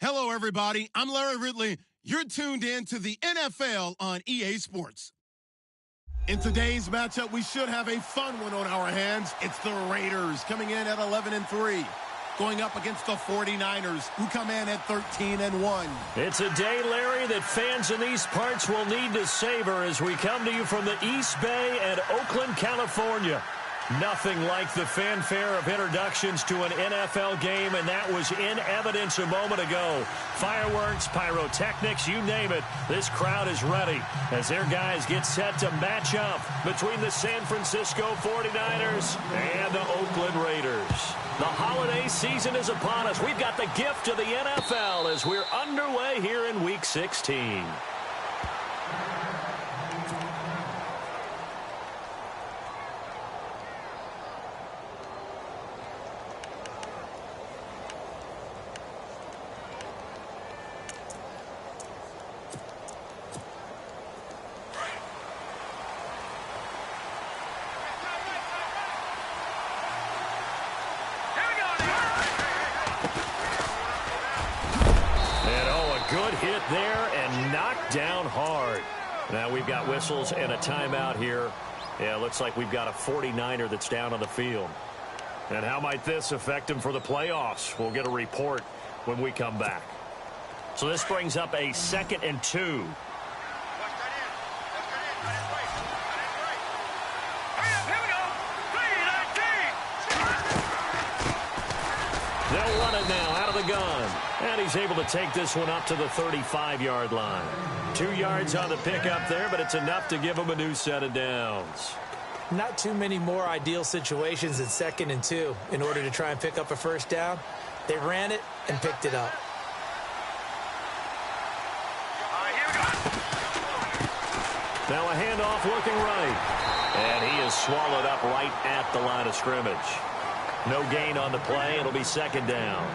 Hello, everybody. I'm Larry Ridley. You're tuned in to the NFL on EA Sports. In today's matchup, we should have a fun one on our hands. It's the Raiders coming in at 11-3, going up against the 49ers, who come in at 13-1. It's a day, Larry, that fans in these parts will need to savor as we come to you from the East Bay and Oakland, California. Nothing like the fanfare of introductions to an NFL game, and that was in evidence a moment ago. Fireworks, pyrotechnics, you name it. This crowd is ready as their guys get set to match up between the San Francisco 49ers and the Oakland Raiders. The holiday season is upon us. We've got the gift of the NFL as we're underway here in Week 16. Good hit there and knocked down hard. Now we've got whistles and a timeout here. Yeah, looks like we've got a 49er that's down on the field. And how might this affect him for the playoffs? We'll get a report when we come back. So this brings up a 2nd and 2. They'll run it now out of the gun. And he's able to take this one up to the 35-yard line. 2 yards on the pickup there, but it's enough to give him a new set of downs. Not too many more ideal situations in 2nd and 2 in order to try and pick up a first down. They ran it and picked it up. Now a handoff looking right. And he is swallowed up right at the line of scrimmage. No gain on the play. It'll be 2nd down.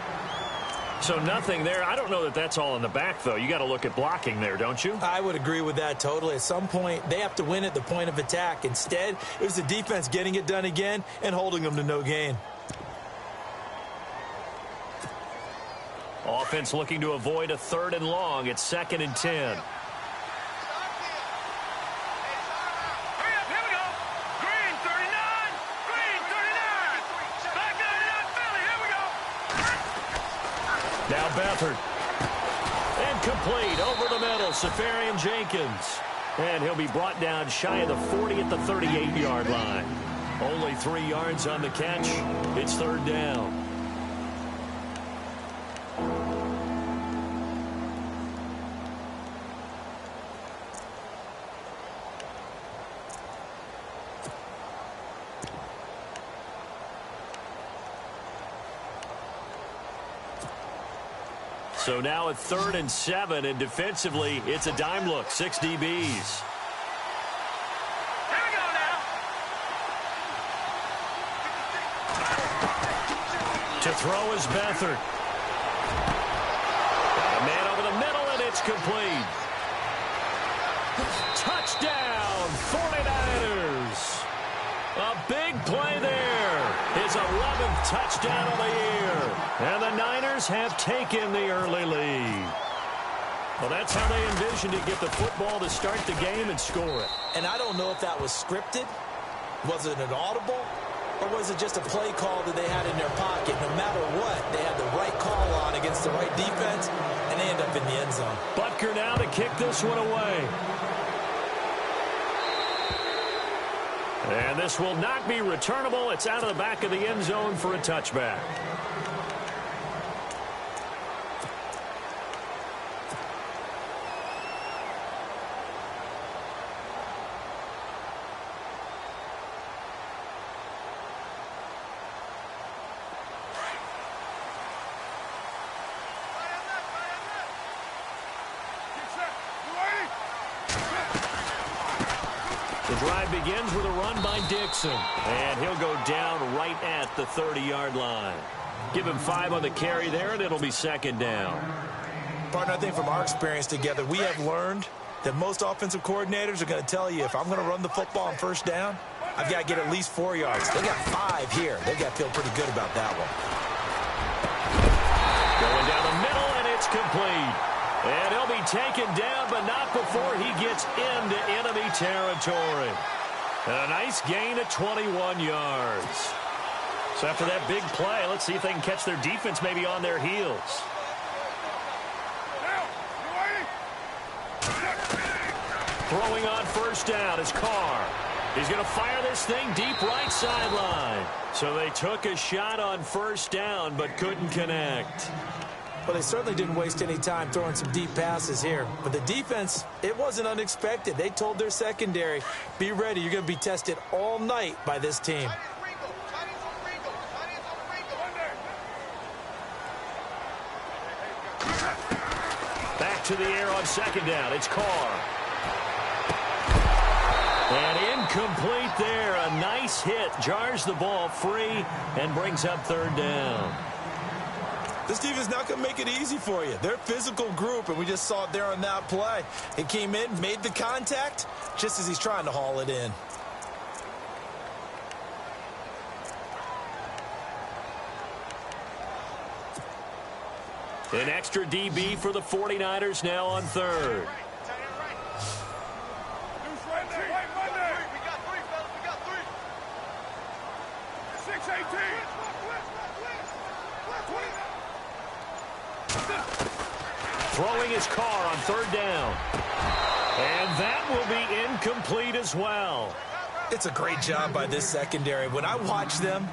So nothing there. I don't know that that's all in the back, though. You got to look at blocking there, don't you? I would agree with that totally. At some point, they have to win at the point of attack. Instead, it was the defense getting it done again and holding them to no gain. Offense looking to avoid a 3rd and long. It's 2nd and 10. Now Beathard. And complete over the middle. Safarian Jenkins. And he'll be brought down shy of the 40 at the 38-yard line. Only 3 yards on the catch. It's 3rd down. So now at 3rd and 7, and defensively, it's a dime look. 6 DBs. Here we go now. To throw is Beathard. Got a man over the middle, and it's complete. Touchdown, 49ers. A big play there. His 11th touchdown of the year. And the Niners have taken the early lead. Well, that's how they envisioned to get the football to start the game and score it. And I don't know if that was scripted. Was it an audible? Or was it just a play call that they had in their pocket? No matter what, they had the right call on against the right defense, and they end up in the end zone. Butker now to kick this one away. And this will not be returnable. It's out of the back of the end zone for a touchback. The drive begins with a run by Dixon. And he'll go down right at the 30-yard line. Give him 5 on the carry there, and it'll be 2nd down. Partner, I think from our experience together, we have learned that most offensive coordinators are going to tell you, if I'm going to run the football on 1st down, I've got to get at least 4 yards. They got 5 here. They've got to feel pretty good about that one. Going down the middle, and it's complete. And he'll be taken down, but not before he gets into enemy territory. And a nice gain of 21 yards. So after that big play, let's see if they can catch their defense maybe on their heels. Throwing on first down is Carr. He's going to fire this thing deep right sideline. So they took a shot on first down but couldn't connect. Well, they certainly didn't waste any time throwing some deep passes here. But the defense, it wasn't unexpected. They told their secondary, be ready. You're going to be tested all night by this team. Back to the air on second down. It's Carr. And incomplete there. A nice hit. Jars the ball free and brings up third down. This defense not going to make it easy for you. They're a physical group, and we just saw it there on that play. It came in, made the contact, just as he's trying to haul it in. An extra DB for the 49ers now on third. Throwing his Carr on third down. And that will be incomplete as well. It's a great job by this secondary. When I watch them,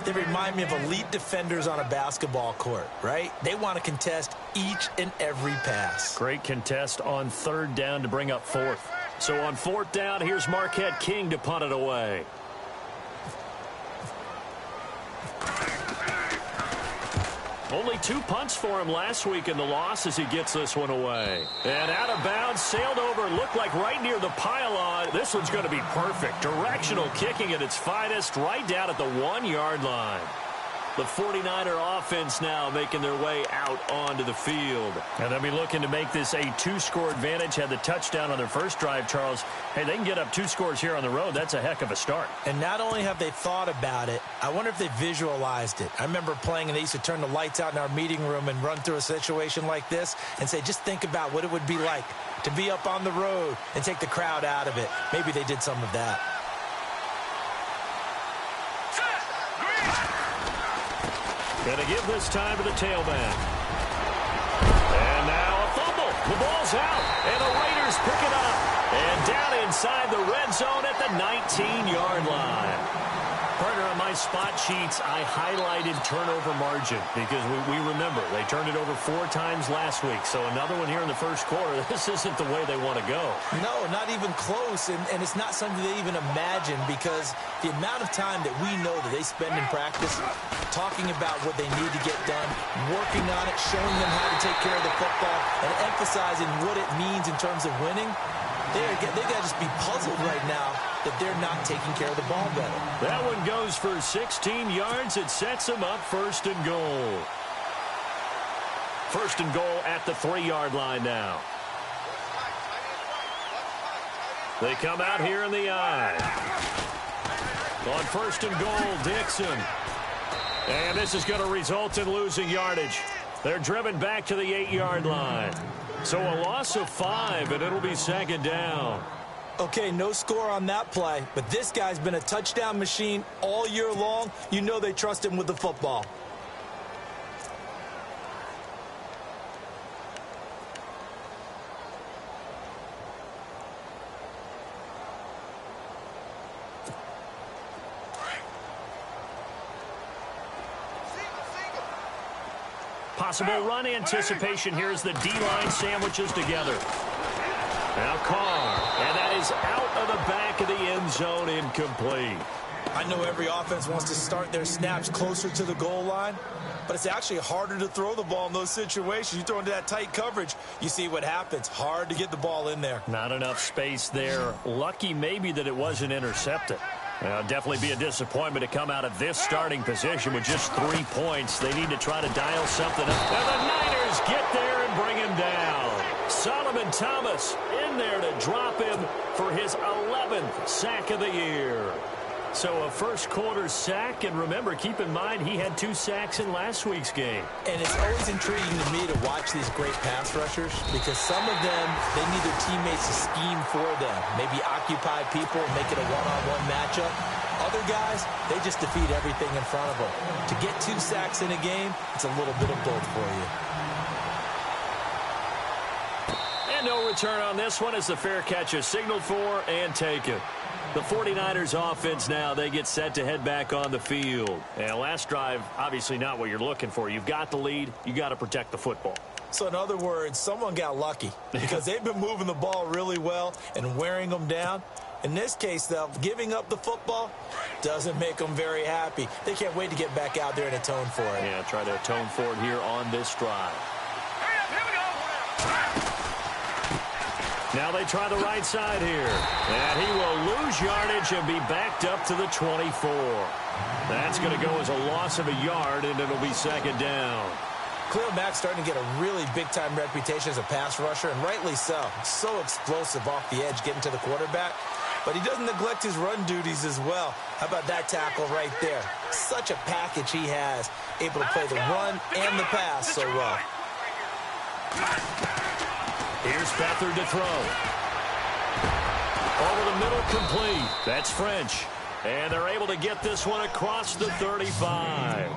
they remind me of elite defenders on a basketball court, right? They want to contest each and every pass. Great contest on third down to bring up fourth. So on fourth down, here's Marquette King to punt it away. Only 2 punts for him last week in the loss as he gets this one away. And out of bounds, sailed over, looked like right near the pylon. This one's going to be perfect. Directional kicking at its finest, right down at the 1-yard line. The 49er offense now making their way out onto the field. And they'll be looking to make this a 2-score advantage. Had the touchdown on their first drive, Charles. Hey, they can get up 2 scores here on the road. That's a heck of a start. And not only have they thought about it, I wonder if they visualized it. I remember playing and they used to turn the lights out in our meeting room and run through a situation like this and say, just think about what it would be like to be up on the road and take the crowd out of it. Maybe they did some of that. Going to give this time to the tailback. And now a fumble. The ball's out. And the Raiders pick it up. And down inside the red zone at the 19-yard line. Partner, on my spot sheets, I highlighted turnover margin because we remember they turned it over 4 times last week. So another one here in the first quarter. This isn't the way they want to go. No, not even close. And it's not something they even imagine because the amount of time that we know that they spend in practice talking about what they need to get done, working on it, showing them how to take care of the football, and emphasizing what it means in terms of winning, they got to just be puzzled right now that they're not taking care of the ball better. That one goes for 16 yards. It sets them up first and goal. First and goal at the 3-yard line now. They come out here in the eye. On first and goal, Dixon. And this is going to result in losing yardage. They're driven back to the 8-yard line. So a loss of 5, and it'll be second down. Okay, no score on that play, but this guy's been a touchdown machine all year long. You know they trust him with the football. Possible run anticipation here as the D-line sandwiches together. Now Carr, and that is out of the back of the end zone, incomplete. I know every offense wants to start their snaps closer to the goal line, but it's actually harder to throw the ball in those situations. You throw into that tight coverage, you see what happens. Hard to get the ball in there. Not enough space there. Lucky maybe that it wasn't intercepted. Definitely be a disappointment to come out of this starting position with just 3 points. They need to try to dial something up. And the Niners get there and bring him down. Solomon Thomas in there to drop him for his 11th sack of the year. So a first quarter sack, and remember, keep in mind he had 2 sacks in last week's game. And it's always intriguing to me to watch these great pass rushers because some of them, they need their teammates to scheme for them. Maybe occupy people, make it a one-on-one matchup. Other guys, they just defeat everything in front of them. To get 2 sacks in a game, it's a little bit of both for you. And no return on this one as the fair catch is signaled for and taken. The 49ers offense now, they get set to head back on the field. And last drive, obviously not what you're looking for. You've got the lead. You got to protect the football. So in other words, someone got lucky because they've been moving the ball really well and wearing them down. In this case, though, giving up the football doesn't make them very happy. They can't wait to get back out there and atone for it. Yeah, try to atone for it here on this drive. Now they try the right side here. And he will lose yardage and be backed up to the 24. That's going to go as a loss of a yard, and it'll be second down. Khalil Mack's starting to get a really big-time reputation as a pass rusher, and rightly so. So explosive off the edge getting to the quarterback. But he doesn't neglect his run duties as well. How about that tackle right there? Such a package he has, able to play the run and the pass so well. Here's Beathard to throw. Over the middle, complete. That's French. And they're able to get this one across the 35.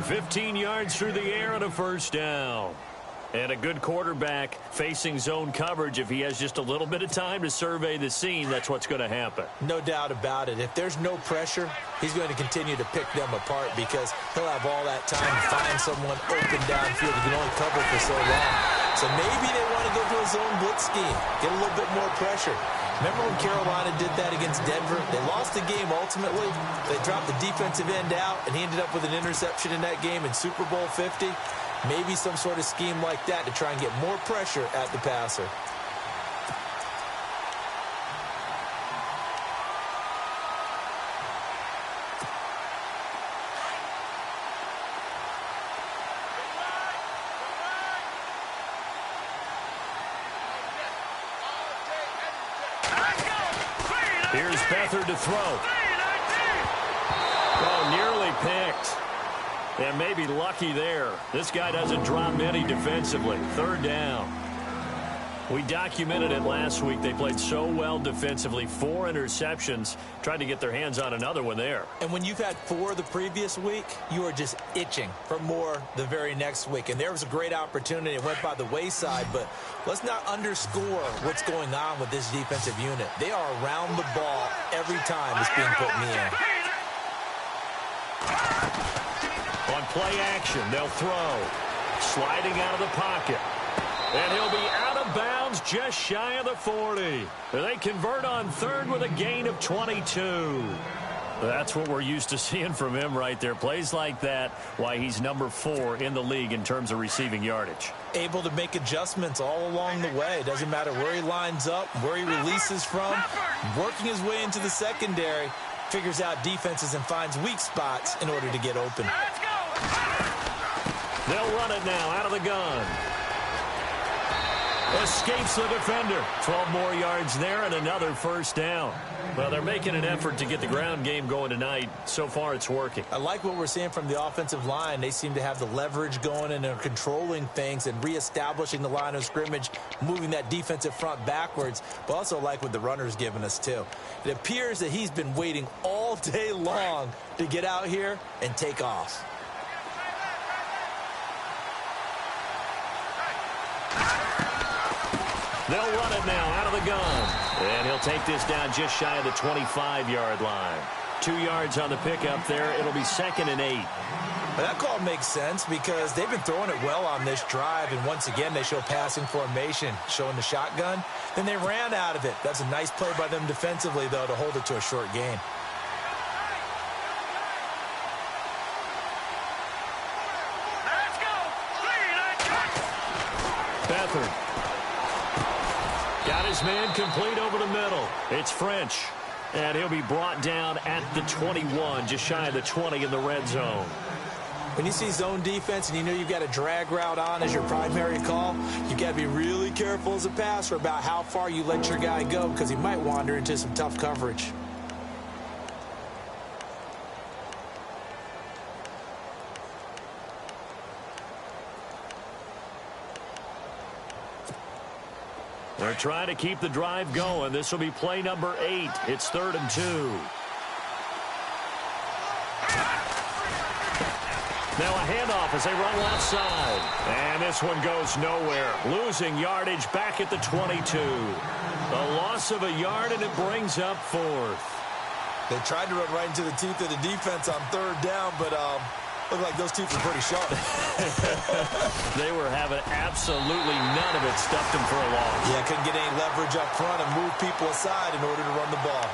15 yards through the air and a first down. And a good quarterback facing zone coverage. If he has just a little bit of time to survey the scene, that's what's going to happen. No doubt about it. If there's no pressure, he's going to continue to pick them apart because he'll have all that time to find someone open downfield. He can only cover for so long. So maybe they want to go to a zone blitz scheme, get a little bit more pressure. Remember when Carolina did that against Denver? They lost the game ultimately. They dropped the defensive end out, and he ended up with an interception in that game in Super Bowl 50. Maybe some sort of scheme like that to try and get more pressure at the passer. Here's Beathard to throw. Oh, nearly picked. And maybe lucky there. This guy doesn't drop many defensively. Third down. We documented it last week. They played so well defensively. 4 interceptions. Tried to get their hands on another one there. And when you've had 4 the previous week, you are just itching for more the very next week. And there was a great opportunity. It went by the wayside. But let's not underscore what's going on with this defensive unit. They are around the ball every time it's being put in the air. On play action, they'll throw. Sliding out of the pocket. And he'll be out of bounds just shy of the 40. They convert on third with a gain of 22. That's what we're used to seeing from him right there. Plays like that, why he's number 4 in the league in terms of receiving yardage. Able to make adjustments all along the way. Doesn't matter where he lines up, where he releases from. Working his way into the secondary. Figures out defenses and finds weak spots in order to get open. They'll run it now out of the gun. Escapes the defender. 12 more yards there and another first down. Well, they're making an effort to get the ground game going tonight. So far, it's working. I like what we're seeing from the offensive line. They seem to have the leverage going and are controlling things and reestablishing the line of scrimmage, moving that defensive front backwards, but also like what the runner's given us, too. It appears that he's been waiting all day long to get out here and take off. They'll run it now out of the gun. And he'll take this down just shy of the 25-yard line. 2 yards on the pickup there. It'll be 2nd and 8. But that call makes sense because they've been throwing it well on this drive. And once again, they show passing formation, showing the shotgun. Then they ran out of it. That's a nice play by them defensively, though, to hold it to a short gain. Beathard. Got his man complete over the middle. It's French. And he'll be brought down at the 21, just shy of the 20 in the red zone. When you see zone defense and you know you've got a drag route on as your primary call, you've got to be really careful as a passer about how far you let your guy go because he might wander into some tough coverage. They're trying to keep the drive going. This will be play number 8. It's 3rd and 2. Now a handoff as they run left side. And this one goes nowhere. Losing yardage back at the 22. A loss of a yard, and it brings up 4th. They tried to run right into the teeth of the defense on 3rd down, but looked like those teeth were pretty sharp. They were having absolutely none of it. Stuffed them for a loss. Yeah, couldn't get any leverage up front and move people aside in order to run the ball.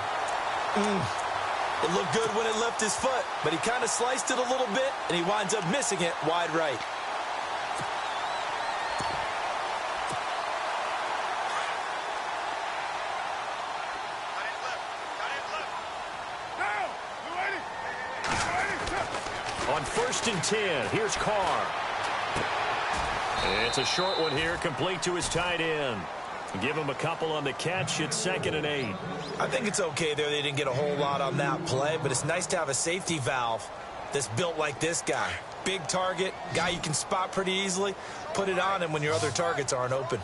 It looked good when it left his foot, but he kind of sliced it a little bit, and he winds up missing it wide right. On 1st and 10, here's Carr. It's a short one here, complete to his tight end. Give him a couple on the catch. It's 2nd and 8. I think it's okay there. They didn't get a whole lot on that play, but it's nice to have a safety valve that's built like this guy. Big target, guy you can spot pretty easily. Put it on him when your other targets aren't open.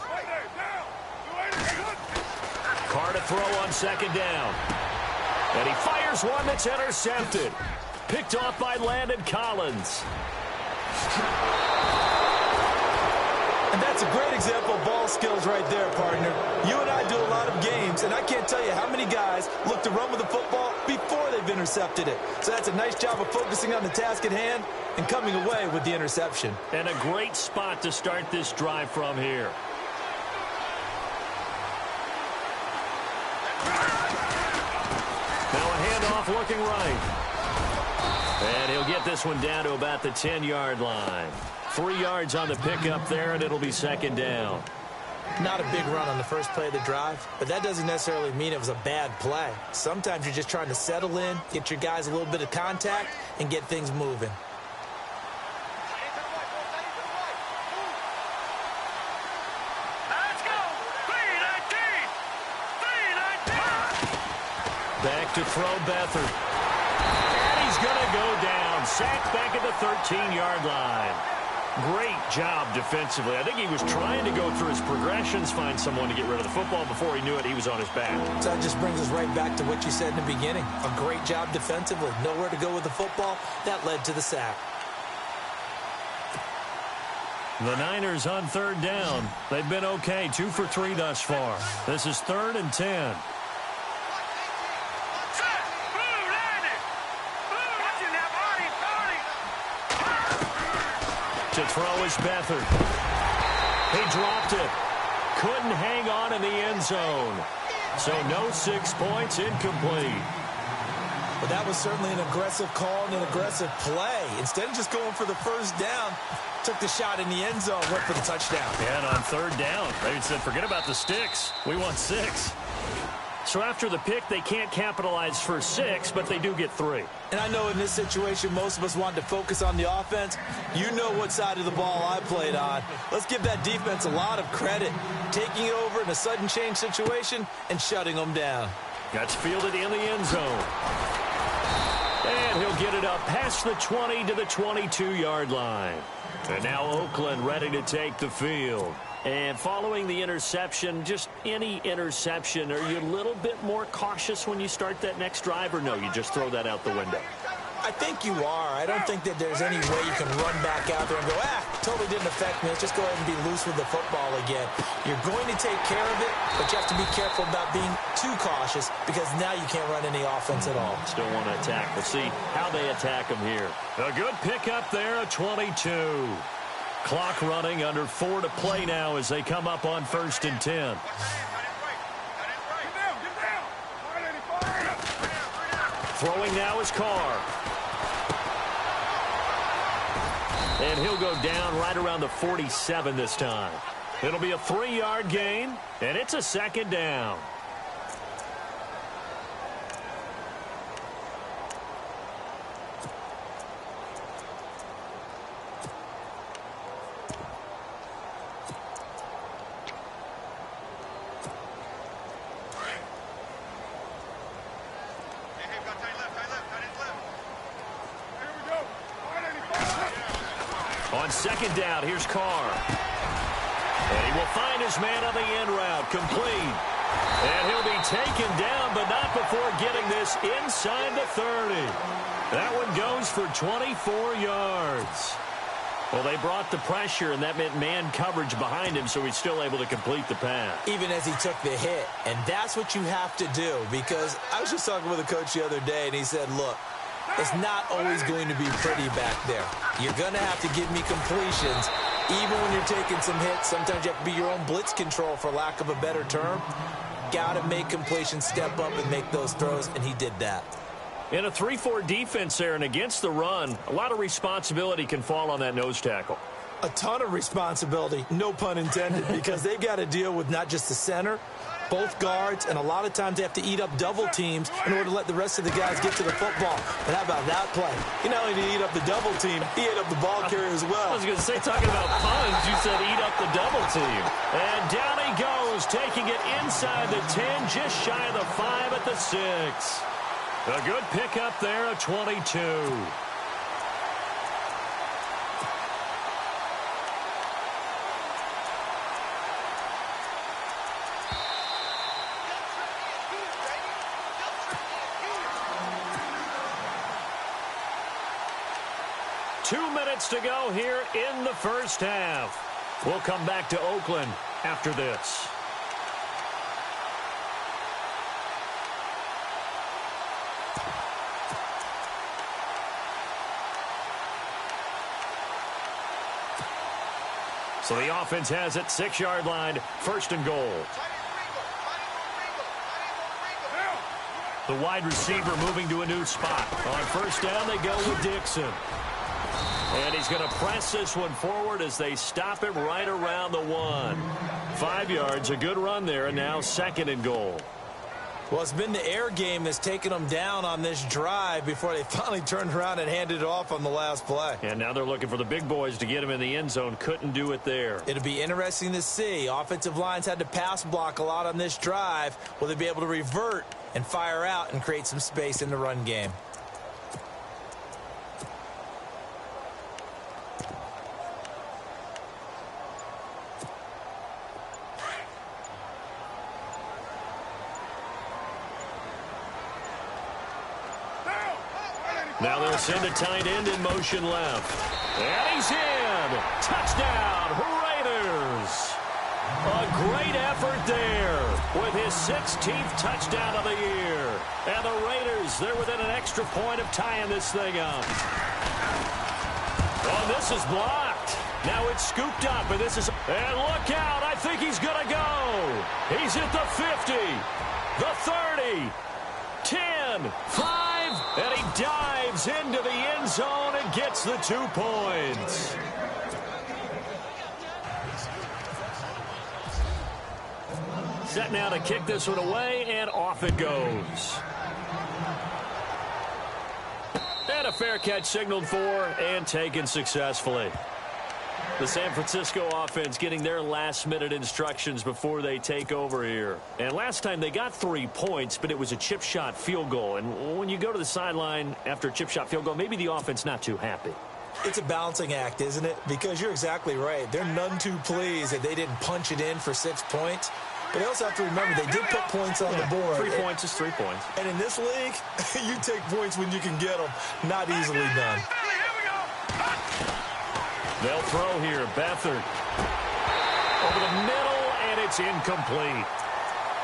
Carr to throw on 2nd down. And he fires one that's intercepted. Picked off by Landon Collins. And that's a great example of ball skills right there, partner. You and I do a lot of games, and I can't tell you how many guys look to run with the football before they've intercepted it. So that's a nice job of focusing on the task at hand and coming away with the interception. And a great spot to start this drive from here. Now a handoff looking right. And he'll get this one down to about the 10-yard line. 3 yards on the pickup there, and it'll be 2nd down. Not a big run on the first play of the drive, but that doesn't necessarily mean it was a bad play. Sometimes you're just trying to settle in, get your guys a little bit of contact, and get things moving. Let's go! 3-19! Back to throw Beathard. And he's going to go down. Sacked back at the 13-yard line. Great job defensively. I think he was trying to go through his progressions, find someone to get rid of the football. Before he knew it, he was on his back. So that just brings us right back to what you said in the beginning. A great job defensively. Nowhere to go with the football. That led to the sack. The Niners on 3rd down. They've been okay. 2 for 3 thus far. This is 3rd and 10. To throw is Beathard. He dropped it. Couldn't hang on in the end zone. So no 6 points, incomplete. But that was certainly an aggressive call and an aggressive play. Instead of just going for the first down, took the shot in the end zone, went for the touchdown. Yeah, and on 3rd down, they said, forget about the sticks. We want 6. So after the pick, they can't capitalize for 6, but they do get 3. And I know in this situation, most of us wanted to focus on the offense. You know what side of the ball I played on. Let's give that defense a lot of credit. Taking it over in a sudden change situation and shutting them down. That's fielded in the end zone. And he'll get it up past the 20 to the 22-yard line. And now Oakland ready to take the field. And following the interception, just any interception, are you a little bit more cautious when you start that next drive, or no, you just throw that out the window? I think you are. I don't think that there's any way you can run back out there and go, totally didn't affect me. Let's just go ahead and be loose with the football again. You're going to take care of it, but you have to be careful about being too cautious because now you can't run any offense at all. Still want to attack. We'll see how they attack them here. A good pickup there, a 22. Clock running, under 4 to play now as they come up on 1st and 10. Throwing now is Carr. And he'll go down right around the 47 this time. It'll be a 3-yard gain, and it's a 2nd down. On 2nd down, here's Carr. And he will find his man on the end route, complete. And he'll be taken down, but not before getting this inside the 30. That one goes for 24 yards. Well, they brought the pressure, and that meant man coverage behind him, so he's still able to complete the pass. Even as he took the hit, and that's what you have to do, because I was just talking with a coach the other day, and he said, look, it's not always going to be pretty back there. You're going to have to give me completions. Even when you're taking some hits, sometimes you have to be your own blitz control, for lack of a better term. Got to make completions, step up and make those throws, and he did that. In a 3-4 defense there and against the run, a lot of responsibility can fall on that nose tackle. A ton of responsibility, no pun intended, because they've got to deal with not just the center, both guards, and a lot of times they have to eat up double teams in order to let the rest of the guys get to the football. But how about that play? He not only did he eat up the double team, he ate up the ball carrier as well. I was going to say, talking about puns, you said eat up the double team. And down he goes, taking it inside the 10, just shy of the 5 at the 6. A good pickup there, a 22. Two minutes to go here in the first half. We'll come back to Oakland after this. So the offense has it, 6-yard line, 1st and goal. The wide receiver moving to a new spot. On 1st down, they go with Dixon. And he's going to press this one forward as they stop him right around the 1. 5 yards, a good run there, and now 2nd and goal. Well, it's been the air game that's taken them down on this drive before they finally turned around and handed it off on the last play. And now they're looking for the big boys to get him in the end zone. Couldn't do it there. It'll be interesting to see. Offensive lines had to pass block a lot on this drive. Will they be able to revert and fire out and create some space in the run game? Now they'll send a tight end in motion left. And he's in. Touchdown, Raiders. A great effort there with his 16th touchdown of the year. And the Raiders, they're within an extra point of tying this thing up. Oh, this is blocked. Now it's scooped up, and this is... And look out, I think he's going to go. He's at the 50, the 30, 10, 5. And he dives into the end zone and gets the 2 points. Set now to kick this one away, and off it goes. And a fair catch signaled for and taken successfully. The San Francisco offense getting their last-minute instructions before they take over here. And last time they got 3 points, but it was a chip shot field goal. And when you go to the sideline after a chip shot field goal, maybe the offense not too happy. It's a balancing act, isn't it? Because you're exactly right. They're none too pleased that they didn't punch it in for 6 points. But they also have to remember they did put points on the board. 3 points is 3 points. And in this league, you take points when you can get them. Not easily done. They'll throw here. Beathard over the middle, and it's incomplete.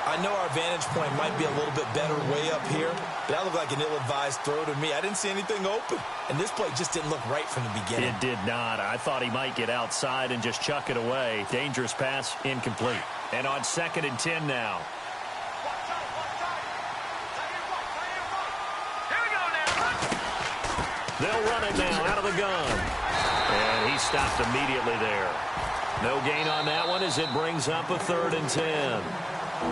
I know our vantage point might be a little bit better way up here, but that looked like an ill-advised throw to me. I didn't see anything open, and this play just didn't look right from the beginning. It did not. I thought he might get outside and just chuck it away. Dangerous pass, incomplete. And on 2nd and 10 now. They'll run it now out of the gun. And he stopped immediately there. No gain on that one as it brings up a 3rd and 10.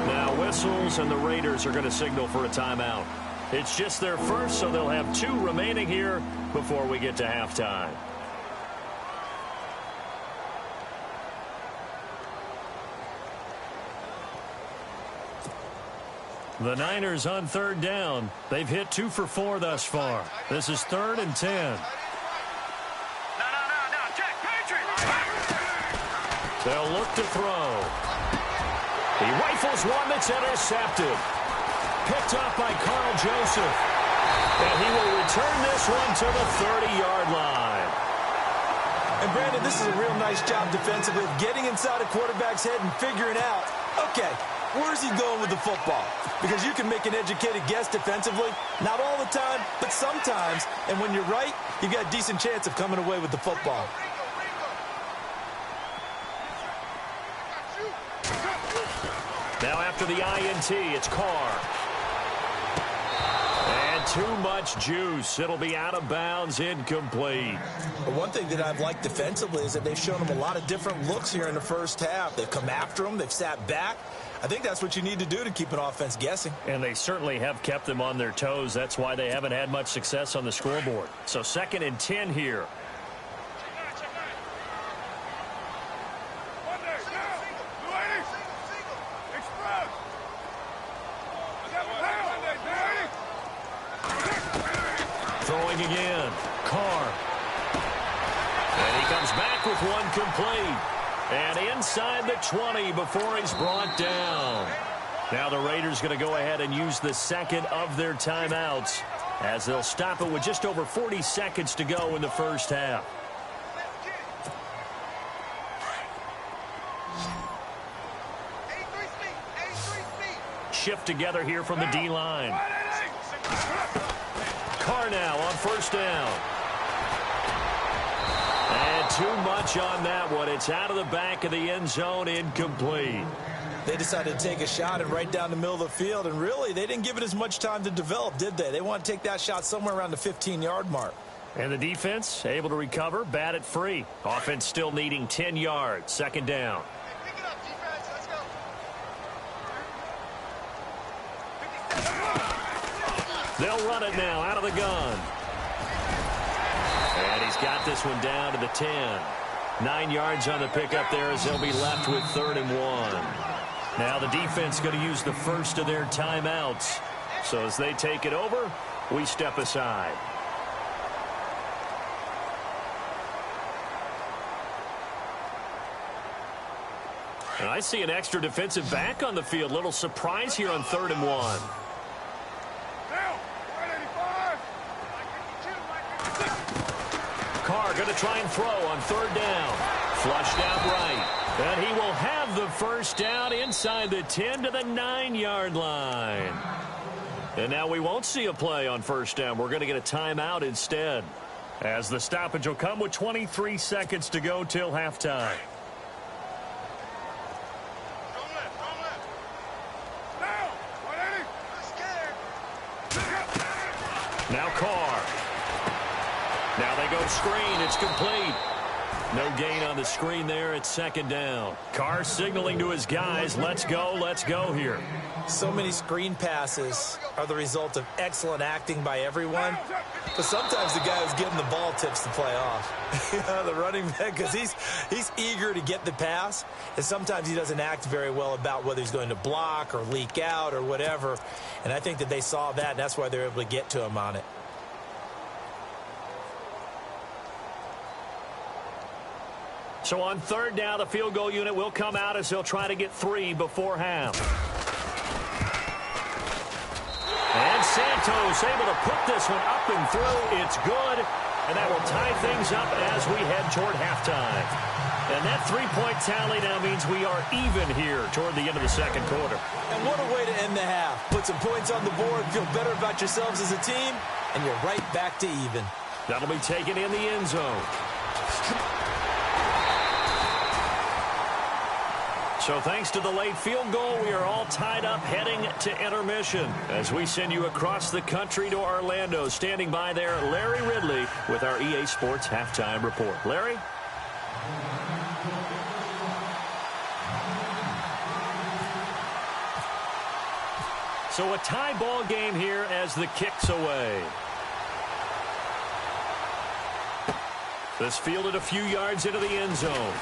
Now whistles, and the Raiders are going to signal for a timeout. It's just their first, so they'll have 2 remaining here before we get to halftime. The Niners on 3rd down. They've hit 2 for 4 thus far. This is 3rd and 10. They'll look to throw. He rifles one that's intercepted. Picked up by Carl Joseph. And he will return this one to the 30-yard line. And, Brandon, this is a real nice job defensively of getting inside a quarterback's head and figuring out, okay, where's he going with the football? Because you can make an educated guess defensively. Not all the time, but sometimes. And when you're right, you've got a decent chance of coming away with the football. Now after the INT, it's Carr. And too much juice. It'll be out of bounds, incomplete. But one thing that I've liked defensively is that they've shown them a lot of different looks here in the first half. They've come after them. They've sat back. I think that's what you need to do to keep an offense guessing. And they certainly have kept them on their toes. That's why they haven't had much success on the scoreboard. So 2nd and 10 here. Throwing again. Carr. And he comes back with one complete. And inside the 20 before he's brought down. Now the Raiders going to go ahead and use the second of their timeouts as they'll stop it with just over 40 seconds to go in the first half. Shift together here from the D-line. Carr now on first down. And too much on that one. It's out of the back of the end zone, incomplete. They decided to take a shot and right down the middle of the field, and really, they didn't give it as much time to develop, did they? They want to take that shot somewhere around the 15-yard mark. And the defense able to recover, bat it free. Offense still needing 10 yards, 2nd down. They'll run it now out of the gun. And he's got this one down to the 10. 9 yards on the pickup there as they'll be left with 3rd and 1. Now the defense going to use the first of their timeouts. So as they take it over, we step aside. And I see an extra defensive back on the field. Little surprise here on 3rd and 1. Carr going to try and throw on 3rd down. Flushed out right. And he will have the first down inside the 10 to the 9-yard line. And now we won't see a play on first down. We're going to get a timeout instead, as the stoppage will come with 23 seconds to go till halftime. Now Carr. Now they go screen. It's complete. No gain on the screen there. It's 2nd down. Carr signaling to his guys, let's go here. So many screen passes are the result of excellent acting by everyone. But sometimes the guy who's getting the ball tips the play off. The running back, because he's eager to get the pass. And sometimes he doesn't act very well about whether he's going to block or leak out or whatever. And I think that they saw that, and that's why they're able to get to him on it. So on 3rd down, the field goal unit will come out as they'll try to get 3 before half. And Santos able to put this one up and through. It's good. And that will tie things up as we head toward halftime. And that 3-point tally now means we are even here toward the end of the 2nd quarter. And what a way to end the half. Put some points on the board, feel better about yourselves as a team, and you're right back to even. That'll be taken in the end zone. So thanks to the late field goal, we are all tied up heading to intermission as we send you across the country to Orlando. Standing by there, Larry Ridley with our EA Sports Halftime Report. Larry? So a tie ball game here as the kick's away. This fielded a few yards into the end zone.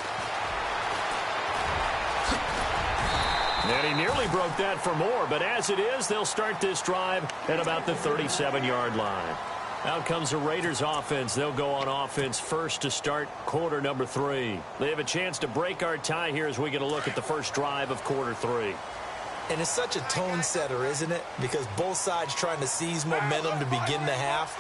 And he nearly broke that for more, but as it is, they'll start this drive at about the 37-yard line. Out comes the Raiders offense. They'll go on offense first to start quarter number 3. They have a chance to break our tie here as we get a look at the first drive of quarter 3. And it's such a tone setter, isn't it? Because both sides trying to seize momentum to begin the half.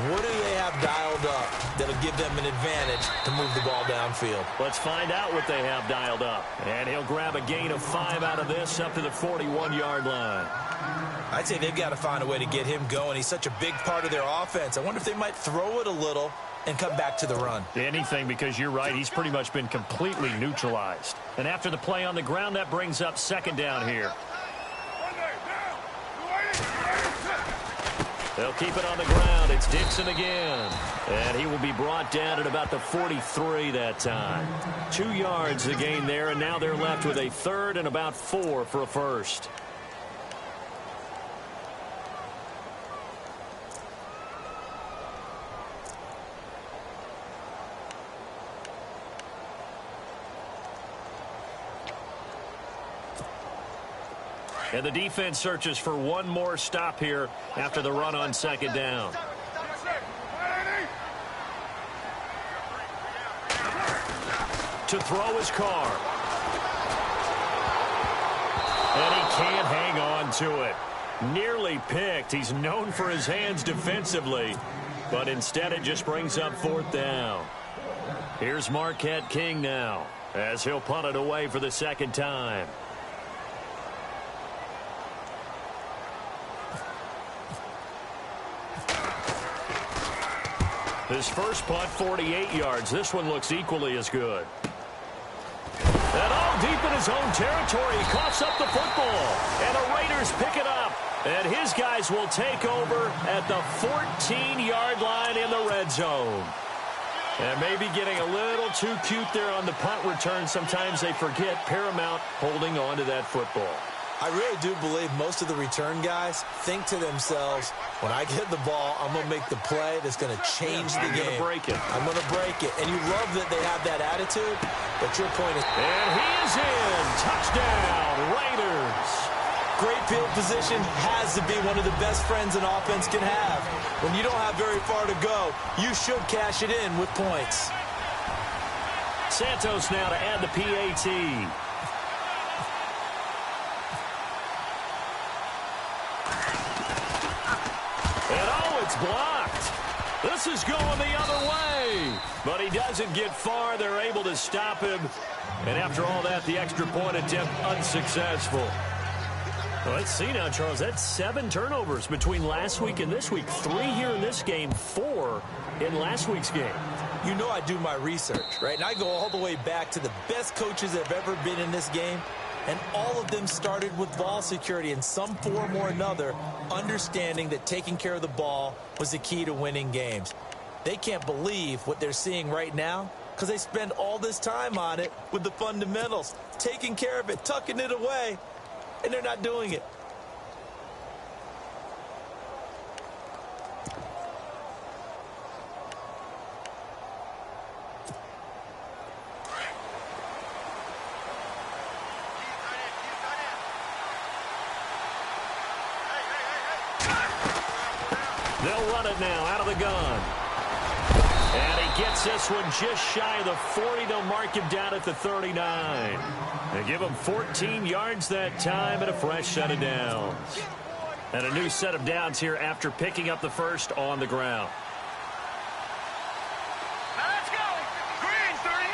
What do they have dialed up that'll give them an advantage to move the ball downfield? Let's find out what they have dialed up. And he'll grab a gain of 5 out of this up to the 41-yard line. I'd say they've got to find a way to get him going. He's such a big part of their offense. I wonder if they might throw it a little and come back to the run. Anything, because you're right. He's pretty much been completely neutralized. And after the play on the ground, that brings up second down here. They'll keep it on the ground. It's Dixon again. And he will be brought down at about the 43 that time. 2 yards the gain there, and now they're left with a third and about 4 for a first. And the defense searches for one more stop here after the run on second down. To throw his Carr. And he can't hang on to it. Nearly picked. He's known for his hands defensively, but instead it just brings up fourth down. Here's Marquette King now as he'll punt it away for the second time. His first punt, 48 yards. This one looks equally as good. And all deep in his own territory, he coughs up the football. And the Raiders pick it up. And his guys will take over at the 14-yard line in the red zone. And maybe getting a little too cute there on the punt return. Sometimes they forget paramount holding on to that football. I really do believe most of the return guys think to themselves, when I get the ball, I'm going to make the play that's going to change the game. I'm going to break it. I'm going to break it. And you love that they have that attitude, but your point is... And he is in. Touchdown, Raiders. Great field position has to be one of the best friends an offense can have. When you don't have very far to go, you should cash it in with points. Santos now to add the PAT. Blocked. This is going the other way. But he doesn't get far. They're able to stop him. And after all that, the extra point attempt unsuccessful. Well, let's see now, Charles. That's 7 turnovers between last week and this week. 3 here in this game, 4 in last week's game. You know I do my research, right? And I go all the way back to the best coaches that have ever been in this game. And all of them started with ball security in some form or another, understanding that taking care of the ball was the key to winning games. They can't believe what they're seeing right now because they spend all this time on it with the fundamentals, taking care of it, tucking it away, and they're not doing it. They'll run it now out of the gun. And he gets this one just shy of the 40. They'll mark him down at the 39. They give him 14 yards that time and a fresh set of downs. And a new set of downs here after picking up the first on the ground. Let's go. Green, 39.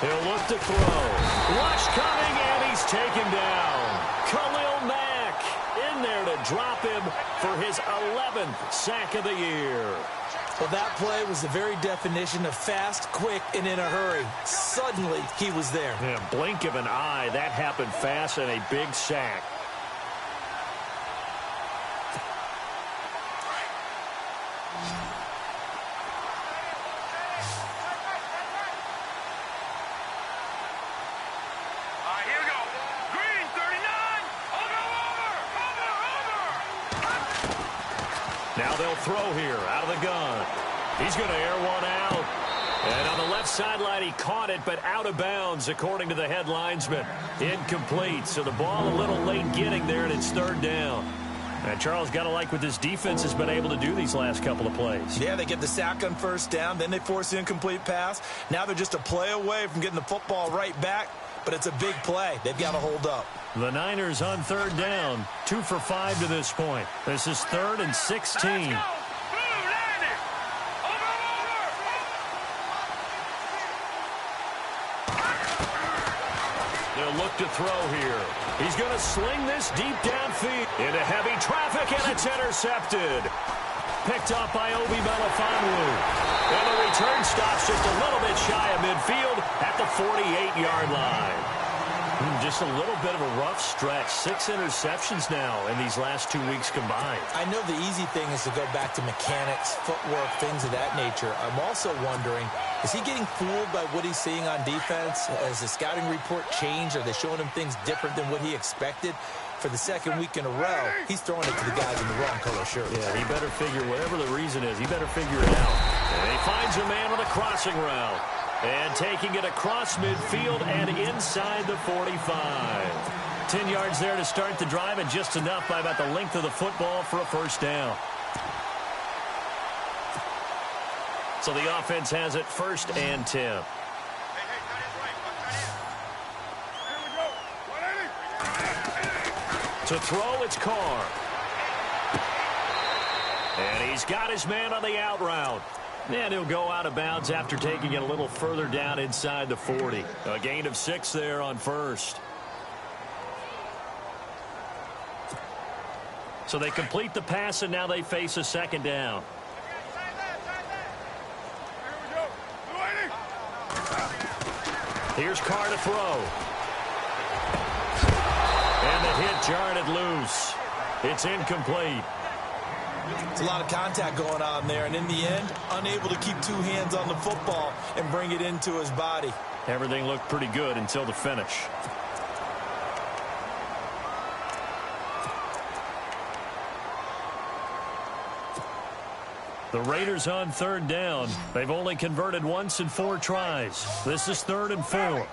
He'll look to throw. Rush coming, and he's taken down. Khalil Mack in there to drop him for his 11th sack of the year. Well, that play was the very definition of fast, quick, and in a hurry. Suddenly, he was there. Yeah, blink of an eye. That happened fast and a big sack. Now they'll throw here out of the gun. He's going to air one out. And on the left sideline, he caught it, but out of bounds, according to the head linesman. Incomplete, so the ball a little late getting there, and it's third down. And Charles, got to like what this defense has been able to do these last couple of plays. Yeah, they get the sack on first down, then they force the incomplete pass. Now they're just a play away from getting the football right back, but it's a big play. They've got to hold up. The Niners on third down, 2 for 5 to this point. This is 3rd and 16. They'll look to throw here. He's going to sling this deep downfield into heavy traffic, and it's intercepted. Picked off by Obi Melifonwu. And the return stops just a little bit shy of midfield at the 48-yard line. Just a little bit of a rough stretch. 6 interceptions now in these last 2 weeks combined. I know the easy thing is to go back to mechanics, footwork, things of that nature. I'm also wondering, is he getting fooled by what he's seeing on defense? Has the scouting report changed? Are they showing him things different than what he expected? For the second week in a row, he's throwing it to the guys in the wrong color shirt. Yeah, he better figure, whatever the reason is, he better figure it out. And he finds a man on a crossing route. And taking it across midfield and inside the 45. 10 yards there to start the drive, and just enough by about the length of the football for a first down. So the offense has it 1st and 10. To throw, it's Carr. And he's got his man on the out route. And he'll go out of bounds after taking it a little further down inside the 40. A gain of 6 there on first. So they complete the pass, and now they face a second down. Here's Carr to throw. And the hit jarred it loose. It's incomplete. It's a lot of contact going on there, and in the end, unable to keep 2 hands on the football and bring it into his body. Everything looked pretty good until the finish. The Raiders on third down. They've only converted once in 4 tries. This is 3rd and 4.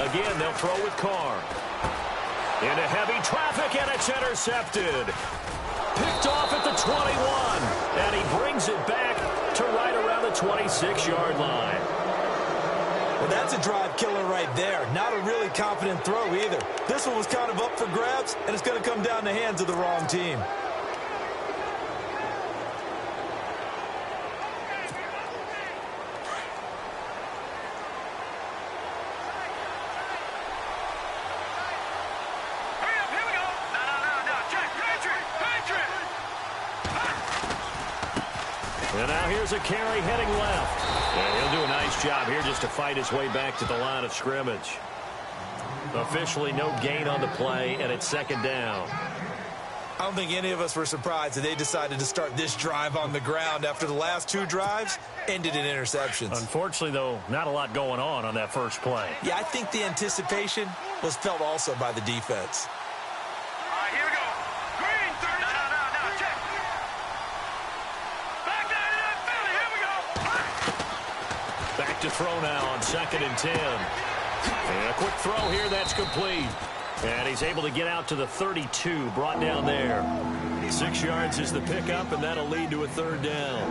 Again, they'll throw with Carr. Into heavy traffic, and it's intercepted. Picked off at the 21. And he brings it back to right around the 26-yard line. Well, that's a drive killer right there. Not a really confident throw either. This one was kind of up for grabs, and it's going to come down the hands of the wrong team. And now here's a carry heading left. And he'll do a nice job here just to fight his way back to the line of scrimmage. Officially no gain on the play, and it's 2nd down. I don't think any of us were surprised that they decided to start this drive on the ground after the last 2 drives ended in interceptions. Unfortunately, though, not a lot going on that first play. Yeah, I think the anticipation was felt also by the defense. All right, here we go. Green, 30. No, check. Back down to that Philly. Here we go. Back to throw now on 2nd and 10. And a quick throw here, that's complete. And he's able to get out to the 32, brought down there. 6 yards is the pickup, and that'll lead to a 3rd down.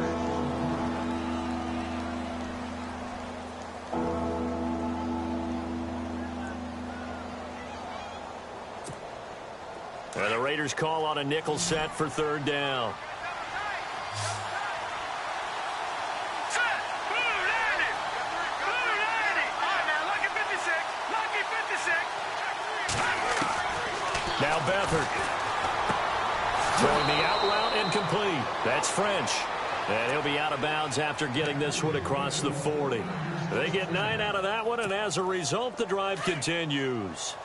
And the Raiders call on a nickel set for 3rd down. Now Beathard. Throwing the out route, incomplete. That's French. And he'll be out of bounds after getting this one across the 40. They get 9 out of that one, and as a result, the drive continues.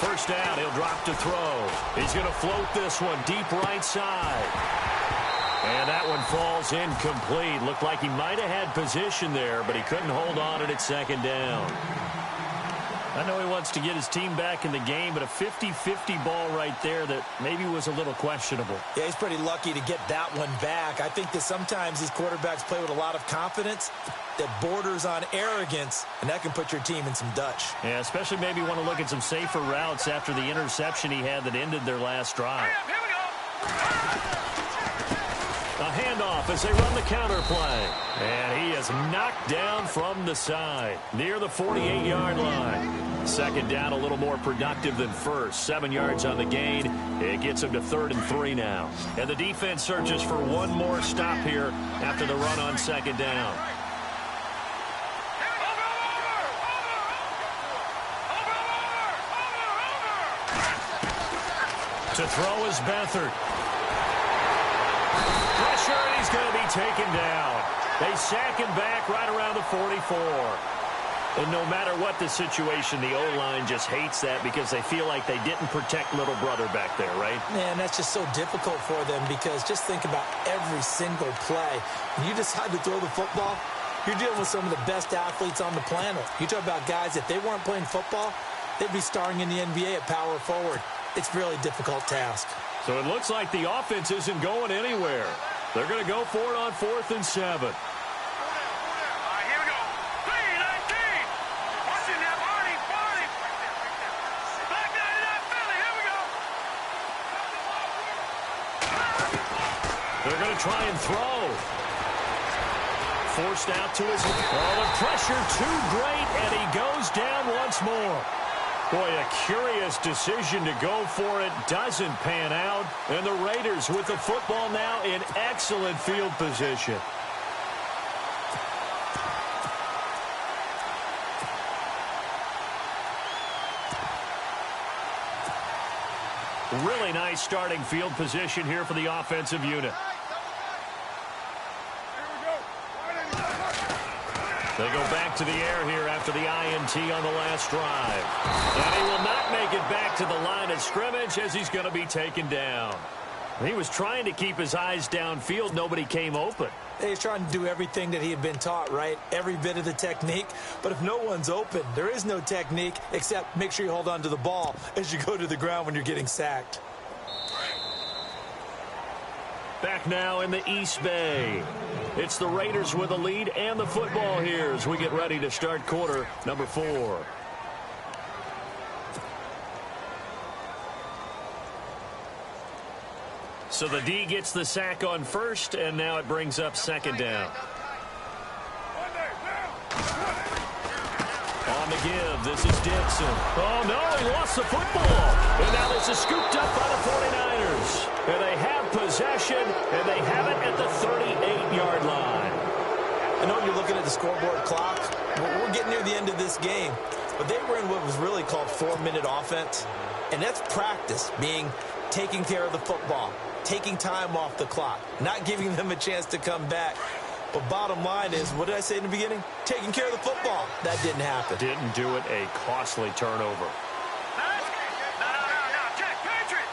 First down, he'll drop to throw. He's going to float this one deep right side. And that one falls incomplete. Looked like he might have had position there, but he couldn't hold on at second down. I know he wants to get his team back in the game, but a 50-50 ball right there that maybe was a little questionable. Yeah, he's pretty lucky to get that one back. I think that sometimes these quarterbacks play with a lot of confidence that borders on arrogance, and that can put your team in some Dutch. Yeah, especially maybe want to look at some safer routes after the interception he had that ended their last drive. Here we go. A handoff as they run the counter play. And he is knocked down from the side near the 48-yard line. Second down, a little more productive than first. 7 yards on the gain. It gets him to 3rd and 3 now. And the defense searches for one more stop here after the run on second down. To throw is Beathard. Pressure, and he's going to be taken down. They sack him back right around the 44. And no matter what the situation, the O-line just hates that because they feel like they didn't protect little brother back there, right? Man, that's just so difficult for them because just think about every single play. When you decide to throw the football, you're dealing with some of the best athletes on the planet. You talk about guys, if they weren't playing football, they'd be starring in the NBA at power forward. It's a really difficult task. So it looks like the offense isn't going anywhere. They're going to go for it on 4th and 7. Here we go. 3-19. Watching that Barney. Back 99 Philly. Here we go. They're going to try and throw. Forced out to his... Oh, the pressure too great, and he goes down once more. Boy, a curious decision to go for it. Doesn't pan out. And the Raiders with the football now in excellent field position. Really nice starting field position here for the offensive unit. They go back to the air here after the INT on the last drive. And he will not make it back to the line of scrimmage as he's going to be taken down. He was trying to keep his eyes downfield. Nobody came open. He's trying to do everything that he had been taught, right? Every bit of the technique. But if no one's open, there is no technique except make sure you hold on to the ball as you go to the ground when you're getting sacked. Back now in the East Bay. It's the Raiders with a lead and the football here as we get ready to start quarter number 4. So the D gets the sack on first, and now it brings up second down. On the give, this is Dixon. Oh, no, he lost the football. And now this is scooped up by the 49ers. And they have possession, and they have it at the 38-yard line. I know you're looking at the scoreboard clock. We're getting near the end of this game. But they were in what was really called 4-minute offense. And that's practice, being taking care of the football, taking time off the clock, not giving them a chance to come back. But bottom line is, what did I say in the beginning? Taking care of the football. That didn't happen. Didn't do it, a costly turnover. No. Check. Patriot.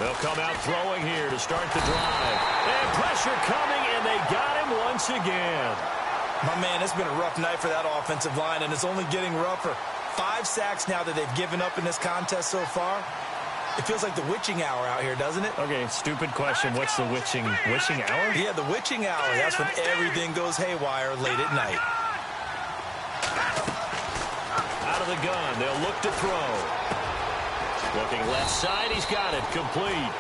They'll come out throwing here to start the drive. And pressure coming, and they got him once again. My man, it's been a rough night for that offensive line, and it's only getting rougher. 5 sacks now that they've given up in this contest so far. It feels like the witching hour out here, doesn't it? Okay, stupid question. What's the witching hour? Yeah, the witching hour. That's when everything goes haywire late at night. Out of the gun, they'll look to throw. Looking left side, he's got it, complete.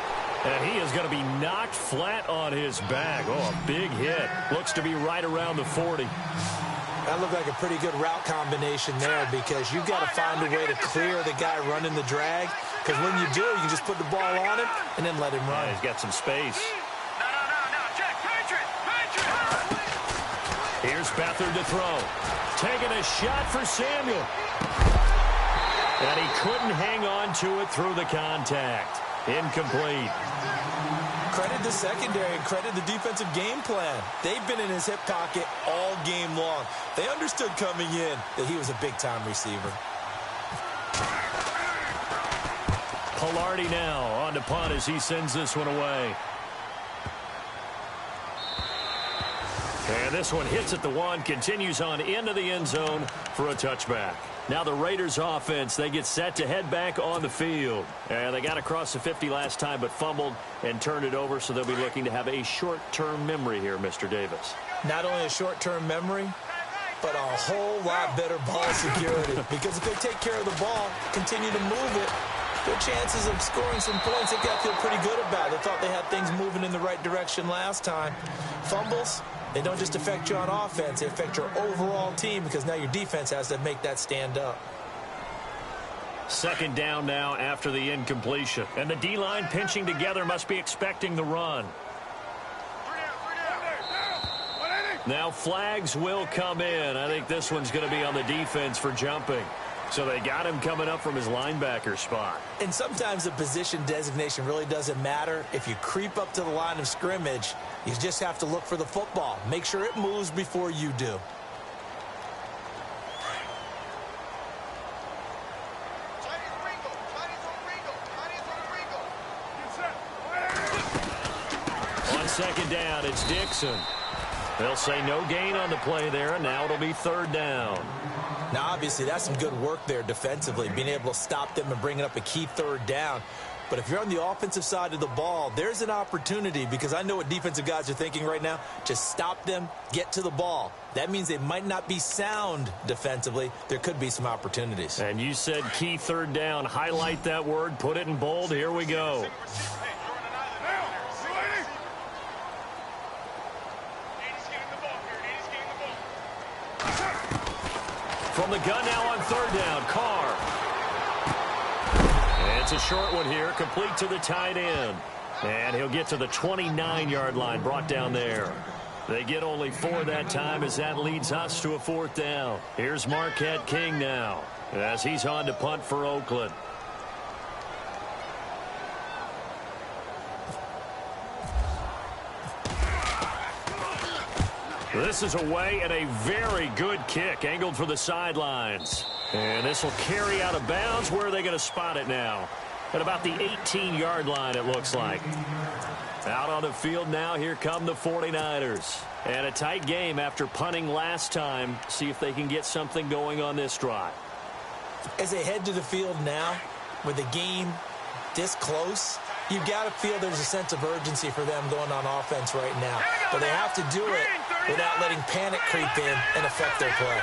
And he is going to be knocked flat on his back. Oh, a big hit. Looks to be right around the 40. That looked like a pretty good route combination there because you've got to find a way to clear the guy running the drag. Because when you do, you can just put the ball on him and then let him run. Yeah, he's got some space. No. Check. Patriot. Here's Beathard to throw. Taking a shot for Samuel. And he couldn't hang on to it through the contact. Incomplete. Credit the secondary and credit the defensive game plan. They've been in his hip pocket all game long. They understood coming in that he was a big-time receiver. Pilardi now on to punt as he sends this one away. And this one hits at the 1, continues on into the end zone for a touchback. Now the Raiders offense, they get set to head back on the field. And they got across the 50 last time but fumbled and turned it over, so they'll be looking to have a short-term memory here, Mr. Davis. Not only a short-term memory, but a whole lot better ball security. Because if they take care of the ball, continue to move it, their chances of scoring some points, they got to feel pretty good about it. They thought they had things moving in the right direction last time. Fumbles, they don't just affect you on offense, they affect your overall team because now your defense has to make that stand up. Second down now after the incompletion. And the D-line pinching together must be expecting the run. Now flags will come in. I think this one's going to be on the defense for jumping. So they got him coming up from his linebacker spot. And sometimes the position designation really doesn't matter. If you creep up to the line of scrimmage, you just have to look for the football. Make sure it moves before you do. On second down, it's Dixon. They'll say no gain on the play there, and now it'll be third down. Now, obviously, that's some good work there defensively, being able to stop them and bringing up a key third down. But if you're on the offensive side of the ball, there's an opportunity because I know what defensive guys are thinking right now. Just stop them, get to the ball. That means they might not be sound defensively. There could be some opportunities. And you said key third down. Highlight that word, put it in bold. Here we go. From the gun now on third down, Carr. And it's a short one here, complete to the tight end. And he'll get to the 29-yard line, brought down there. They get only 4 that time as that leads us to a fourth down. Here's Marquette King now as he's on to punt for Oakland. This is away and a very good kick angled for the sidelines. And this will carry out of bounds. Where are they going to spot it now? At about the 18-yard line, it looks like. Out on the field now, here come the 49ers. And a tight game after punting last time. See if they can get something going on this drive. As they head to the field now, with the game this close, you've got to feel there's a sense of urgency for them going on offense right now. But they have to do it without letting panic creep in and affect their play.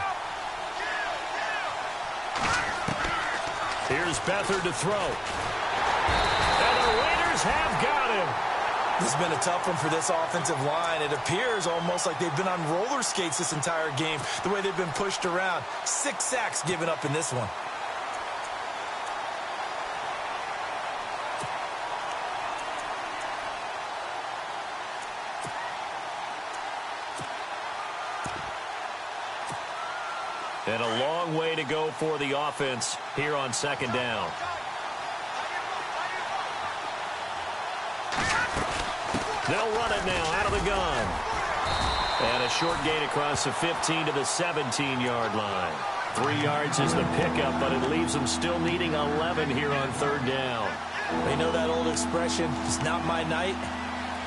Here's Beathard to throw. And the Raiders have got him. This has been a tough one for this offensive line. It appears almost like they've been on roller skates this entire game, the way they've been pushed around. 6 sacks given up in this one. And a long way to go for the offense here on second down. They'll run it now out of the gun. And a short gain across the 15 to the 17-yard line. 3 yards is the pickup, but it leaves them still needing 11 here on third down. They know that old expression, it's not my night.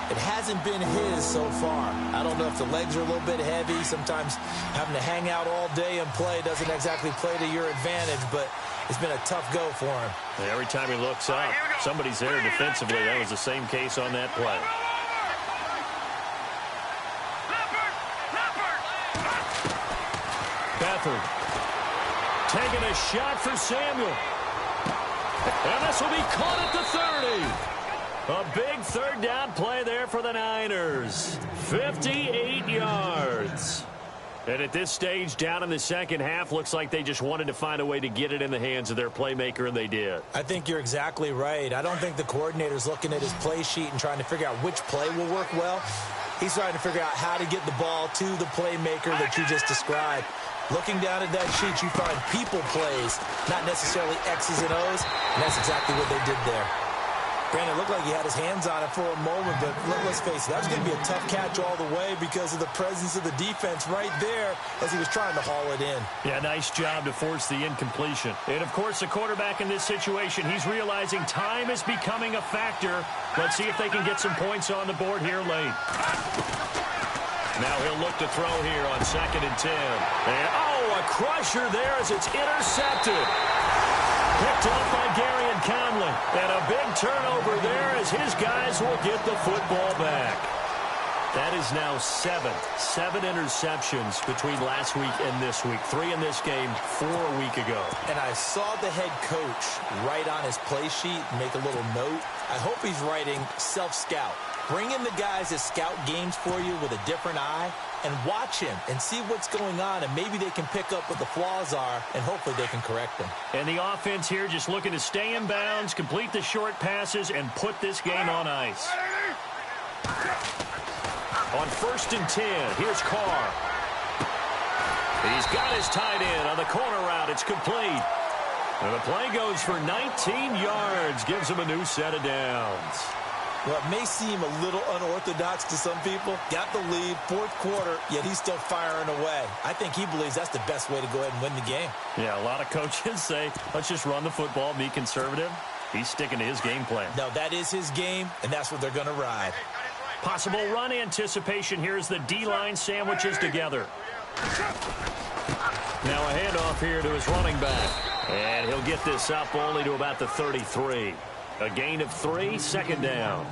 It hasn't been his so far. I don't know if the legs are a little bit heavy. Sometimes having to hang out all day and play doesn't exactly play to your advantage, but it's been a tough go for him. And every time he looks up, somebody's there defensively. That was the same case on that play. Beathard taking a shot for Samuel. And this will be caught at the 30. A big third down play there for the Niners. 58 yards. And at this stage, down in the second half, looks like they just wanted to find a way to get it in the hands of their playmaker, and they did. I think you're exactly right. I don't think the coordinator's looking at his play sheet and trying to figure out which play will work well. He's trying to figure out how to get the ball to the playmaker that you just described. Looking down at that sheet, you find people plays, not necessarily X's and O's, and that's exactly what they did there. Brandon, it looked like he had his hands on it for a moment, but let's face it, that was going to be a tough catch all the way because of the presence of the defense right there as he was trying to haul it in. Yeah, nice job to force the incompletion. And, of course, the quarterback in this situation, he's realizing time is becoming a factor. Let's see if they can get some points on the board here late. Now he'll look to throw here on 2nd and 10. And, a crusher there as it's intercepted. Picked off by Gary and Conley. And a big turnover there as his guys will get the football back. That is now 7 interceptions between last week and this week. 3 in this game, 4 a week ago. And I saw the head coach write on his play sheet, make a little note. I hope he's writing self-scout. Bring in the guys that scout games for you with a different eye and watch him and see what's going on, and maybe they can pick up what the flaws are, and hopefully they can correct them. And the offense here just looking to stay in bounds, complete the short passes, and put this game on ice. On 1st and 10, here's Carr. He's got his tight end on the corner route. It's complete. And the play goes for 19 yards, gives him a new set of downs. Well, it may seem a little unorthodox to some people. Got the lead, 4th quarter, yet he's still firing away. I think he believes that's the best way to go ahead and win the game. Yeah, a lot of coaches say, let's just run the football, be conservative. He's sticking to his game plan. No, that is his game, and that's what they're going to ride. Possible run anticipation. Here's the D-line sandwiches together. Now a handoff here to his running back. And he'll get this up only to about the 33. A gain of 3, 2nd down.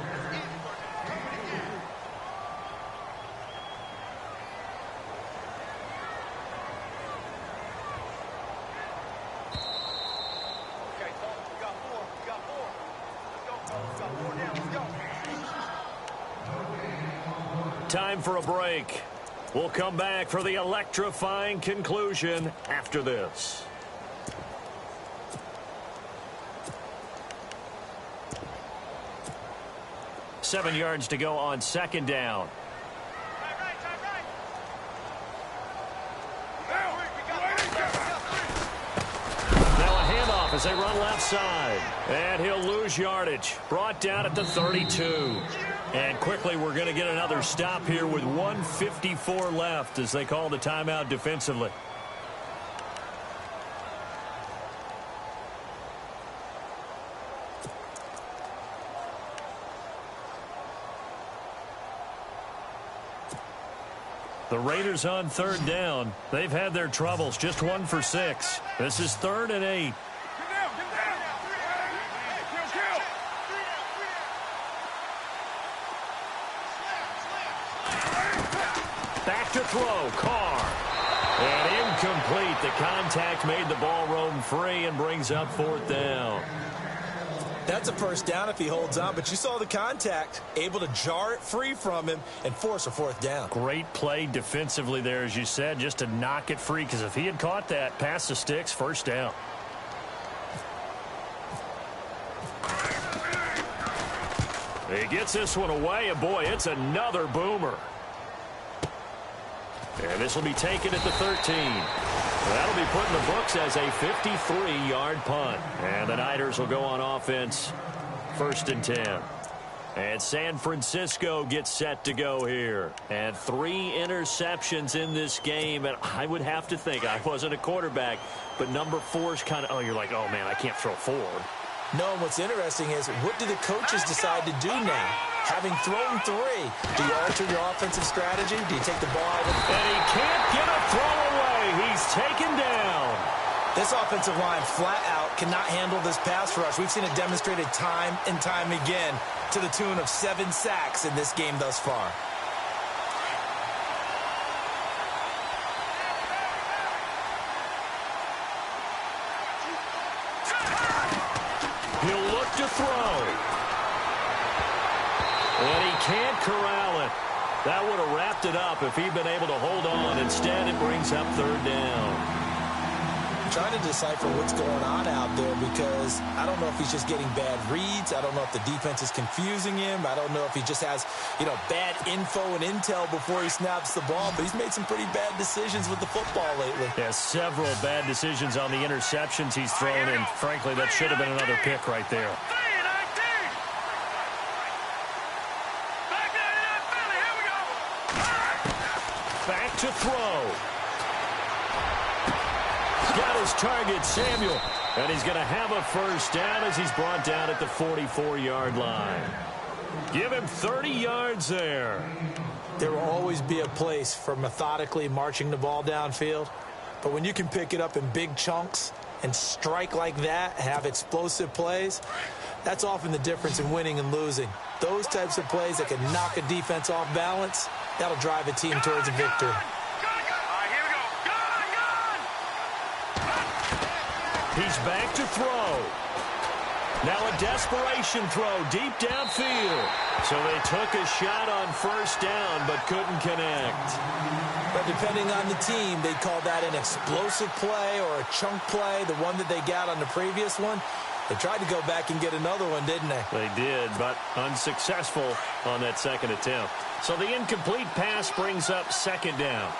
Time for a break. We'll come back for the electrifying conclusion after this. Seven yards to go on 2nd down. Now a handoff as they run left side. And he'll lose yardage. Brought down at the 32. And quickly we're going to get another stop here with 1:54 left as they call the timeout defensively. The Raiders on 3rd down. They've had their troubles. Just 1 for 6. This is 3rd and 8. Back to throw. Carr. And incomplete. The contact made the ball roam free and brings up 4th down. That's a 1st down if he holds on, but you saw the contact, able to jar it free from him and force a 4th down. Great play defensively there, as you said, just to knock it free, because if he had caught that, past the sticks, 1st down. He gets this one away, and boy, it's another boomer. And this will be taken at the 13. That'll be put in the books as a 53-yard punt. And the Niners will go on offense, 1st and 10. And San Francisco gets set to go here. And 3 interceptions in this game. And I would have to think, I wasn't a quarterback, but number 4's kind of, you're like, oh, man, I can't throw 4. No, and what's interesting is, what do the coaches decide to do now? Having thrown 3, do you alter your offensive strategy? Do you take the ball out? And he can't get a throw away. He's taken down. This offensive line flat out cannot handle this pass rush. We've seen it demonstrated time and time again to the tune of 7 sacks in this game thus far. He'll look to throw. And he can't corral it. That would have wrapped it up if he'd been able to hold on. Instead, it brings up 3rd down. I'm trying to decipher what's going on out there, because I don't know if he's just getting bad reads. I don't know if the defense is confusing him. I don't know if he just has, bad info and intel before he snaps the ball. But he's made some pretty bad decisions with the football lately. Yeah, several bad decisions on the interceptions he's thrown, and frankly, that should have been another pick right there. to throw. Got his target, Samuel. And he's going to have a first down as he's brought down at the 44-yard line. Give him 30 yards there. There will always be a place for methodically marching the ball downfield. But when you can pick it up in big chunks and strike like that, have explosive plays, that's often the difference in winning and losing. Those types of plays that can knock a defense off balance, that'll drive a team towards a victory. He's back to throw. Now a desperation throw deep downfield. So they took a shot on first down but couldn't connect. But depending on the team, they'd call that an explosive play or a chunk play, the one that they got on the previous one. They tried to go back and get another one, didn't they? They did, but unsuccessful on that second attempt. So the incomplete pass brings up second down.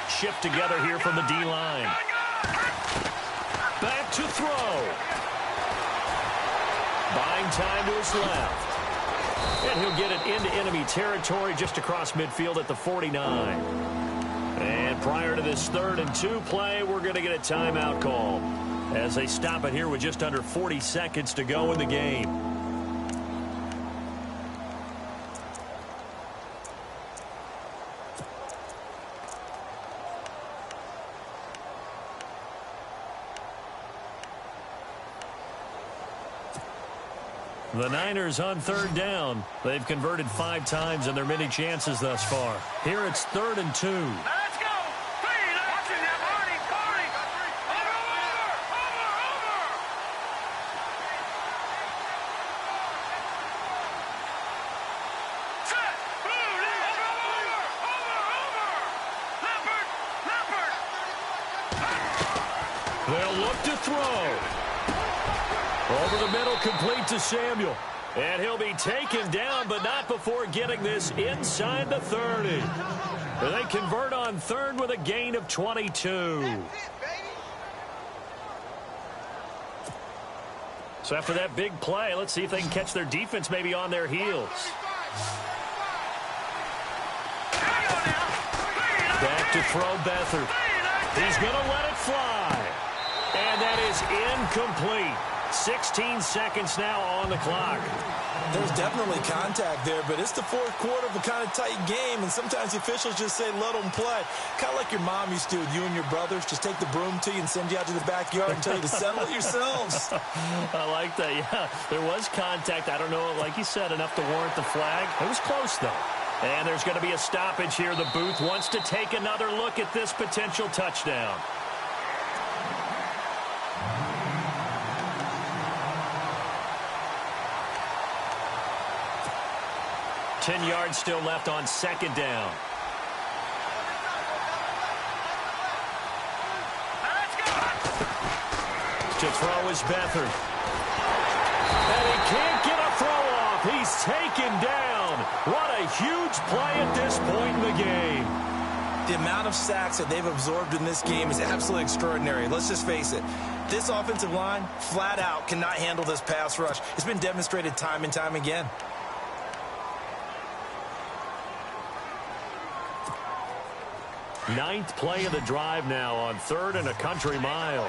Shift together here from the D-line. Back to throw. Buying time to his left. And he'll get it into enemy territory just across midfield at the 49. And prior to this 3rd and 2 play, we're going to get a timeout call as they stop it here with just under 40 seconds to go in the game. The Niners on 3rd down. They've converted 5 times in their many chances thus far. Here it's 3rd and 2. Let's go! Watching that, Barney! Over! Set! Over! Leopard! They'll look to throw. Over the middle, complete to Samuel. And he'll be taken down, but not before getting this inside the 30. They convert on 3rd with a gain of 22. So after that big play, let's see if they can catch their defense maybe on their heels. Back to throw Beathard. He's going to let it fly. And that is incomplete. 16 seconds now on the clock. There's definitely contact there, but it's the 4th quarter of a kind of tight game, and sometimes the officials just say, let them play. Kind of like your mom used to with you and your brothers. Just take the broom to you and send you out to the backyard and tell you to settle it yourselves. I like that, yeah. There was contact. I don't know, like you said, enough to warrant the flag. It was close, though. And there's going to be a stoppage here. The booth wants to take another look at this potential touchdown. 10 yards still left on 2nd down. To throw is Beathard. And he can't get a throw off. He's taken down. What a huge play at this point in the game. The amount of sacks that they've absorbed in this game is absolutely extraordinary. Let's just face it. This offensive line, flat out, cannot handle this pass rush. It's been demonstrated time and time again. Ninth play of the drive now on 3rd and a country mile.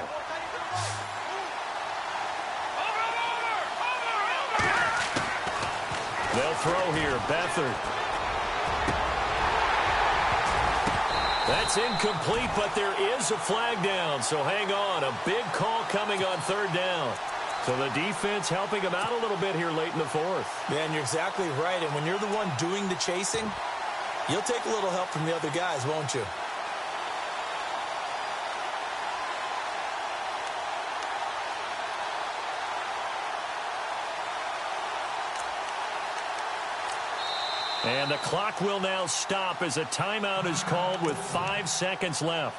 They'll throw here. Beathard. That's incomplete, but there is a flag down. So hang on. A big call coming on 3rd down. So the defense helping them out a little bit here late in the 4th. Man, you're exactly right. And when you're the one doing the chasing, you'll take a little help from the other guys, won't you? And the clock will now stop as a timeout is called with 5 seconds left.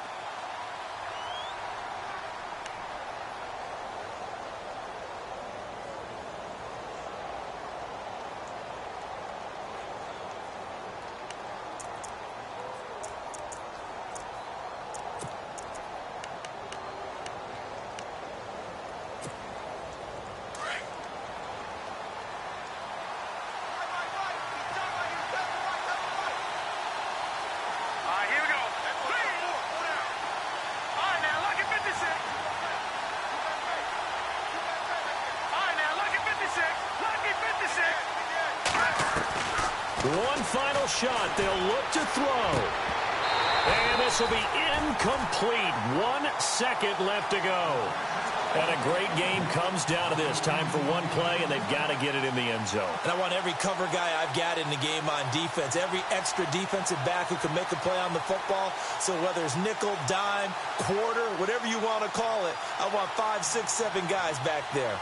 One final shot. They'll look to throw. And this will be incomplete. 1 second left to go. And a great game comes down to this. Time for one play, and they've got to get it in the end zone. And I want every cover guy I've got in the game on defense, every extra defensive back who can make a play on the football. So whether it's nickel, dime, quarter, whatever you want to call it, I want 5, 6, 7 guys back there.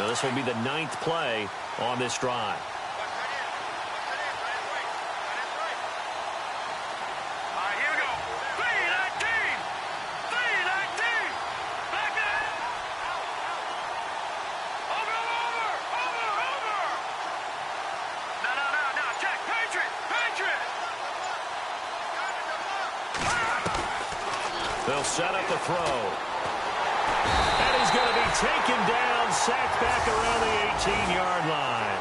Now this will be the 9th play on this drive. They'll set up the throw. And he's going to be taken down, sacked back around the 18-yard line.